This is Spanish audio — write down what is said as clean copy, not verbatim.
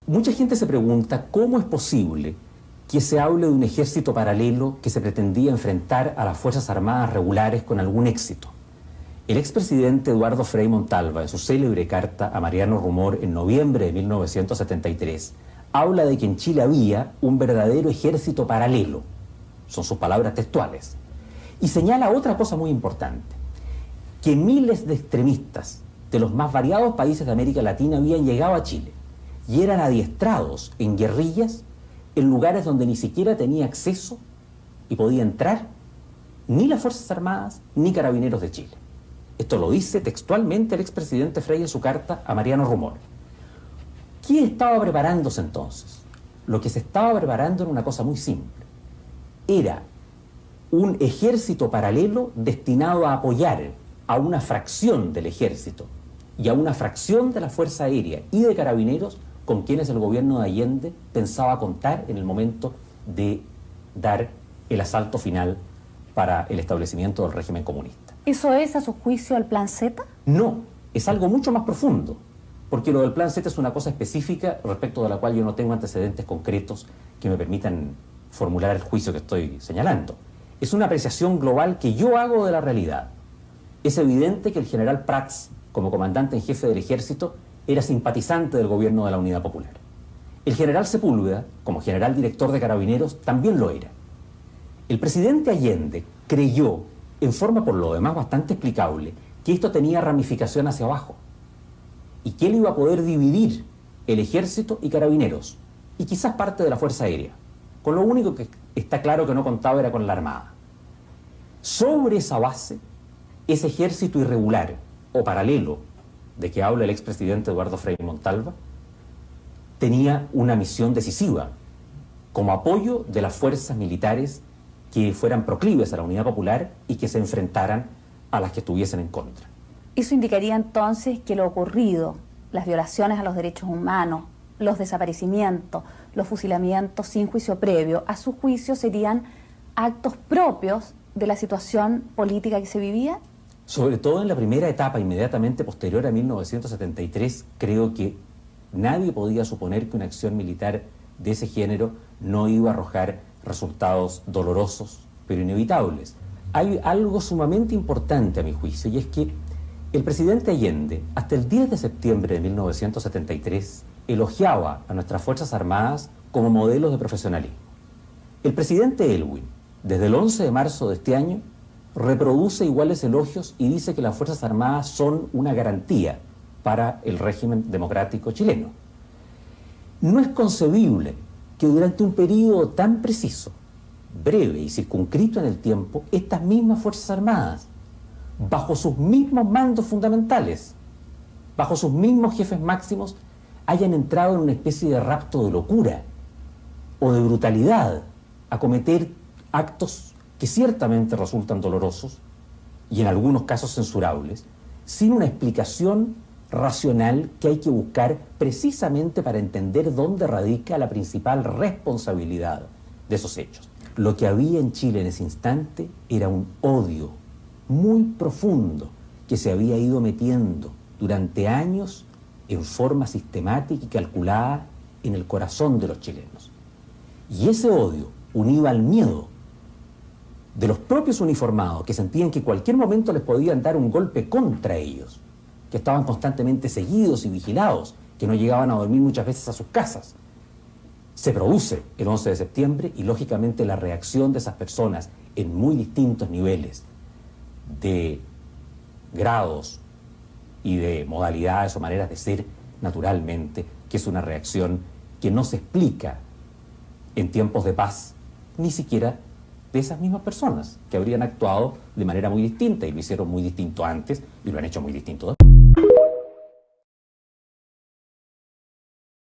Mucha gente se pregunta cómo es posible que se hable de un ejército paralelo que se pretendía enfrentar a las Fuerzas Armadas regulares con algún éxito. El expresidente Eduardo Frei Montalva, en su célebre carta a Mariano Rumor en noviembre de 1973, habla de que en Chile había un verdadero ejército paralelo. Son sus palabras textuales. Y señala otra cosa muy importante, que miles de extremistas de los más variados países de América Latina habían llegado a Chile y eran adiestrados en guerrillas en lugares donde ni siquiera tenía acceso y podía entrar ni las Fuerzas Armadas ni Carabineros de Chile. Esto lo dice textualmente el expresidente Frei en su carta a Mariano Rumor. ¿Qué estaba preparándose entonces? Lo que se estaba preparando era una cosa muy simple. Era un ejército paralelo destinado a apoyar a una fracción del ejército y a una fracción de la Fuerza Aérea y de Carabineros con quienes el gobierno de Allende pensaba contar en el momento de dar el asalto final para el establecimiento del régimen comunista. ¿Eso es, a su juicio, el Plan Z? No, es algo mucho más profundo, porque lo del Plan Z es una cosa específica respecto de la cual yo no tengo antecedentes concretos que me permitan formular el juicio que estoy señalando. Es una apreciación global que yo hago de la realidad. Es evidente que el general Prats, como comandante en jefe del ejército, era simpatizante del gobierno de la Unidad Popular. El general Sepúlveda, como general director de Carabineros, también lo era. El presidente Allende creyó, en forma por lo demás bastante explicable, que esto tenía ramificación hacia abajo y que él iba a poder dividir el ejército y Carabineros y quizás parte de la Fuerza Aérea, con lo único que está claro que no contaba era con la Armada. Sobre esa base, ese ejército irregular o paralelo de que habla el expresidente Eduardo Frei Montalva tenía una misión decisiva como apoyo de las fuerzas militares que fueran proclives a la Unidad Popular y que se enfrentaran a las que estuviesen en contra. Eso indicaría entonces que lo ocurrido, las violaciones a los derechos humanos, los desaparecimientos, los fusilamientos sin juicio previo, a su juicio serían actos propios de la situación política que se vivía. Sobre todo en la primera etapa, inmediatamente posterior a 1973, creo que nadie podía suponer que una acción militar de ese género no iba a arrojar resultados dolorosos, pero inevitables. Hay algo sumamente importante a mi juicio, y es que el presidente Allende, hasta el 10 de septiembre de 1973, elogiaba a nuestras Fuerzas Armadas como modelos de profesionalismo. El presidente Elwin, desde el 11 de marzo de este año, reproduce iguales elogios y dice que las Fuerzas Armadas son una garantía para el régimen democrático chileno. No es concebible que durante un periodo tan preciso, breve y circunscrito en el tiempo, estas mismas Fuerzas Armadas, bajo sus mismos mandos fundamentales, bajo sus mismos jefes máximos, hayan entrado en una especie de rapto de locura o de brutalidad, a cometer actos que ciertamente resultan dolorosos y en algunos casos censurables, sin una explicación racional que hay que buscar precisamente para entender dónde radica la principal responsabilidad de esos hechos. Lo que había en Chile en ese instante era un odio muy profundo que se había ido metiendo durante años en forma sistemática y calculada en el corazón de los chilenos. Y ese odio, unido al miedo de los propios uniformados que sentían que en cualquier momento les podían dar un golpe contra ellos, que estaban constantemente seguidos y vigilados, que no llegaban a dormir muchas veces a sus casas, se produce el 11 de septiembre y lógicamente la reacción de esas personas en muy distintos niveles de grados y de modalidades o maneras de ser, naturalmente, que es una reacción que no se explica en tiempos de paz, ni siquiera de esas mismas personas que habrían actuado de manera muy distinta y lo hicieron muy distinto antes y lo han hecho muy distinto después.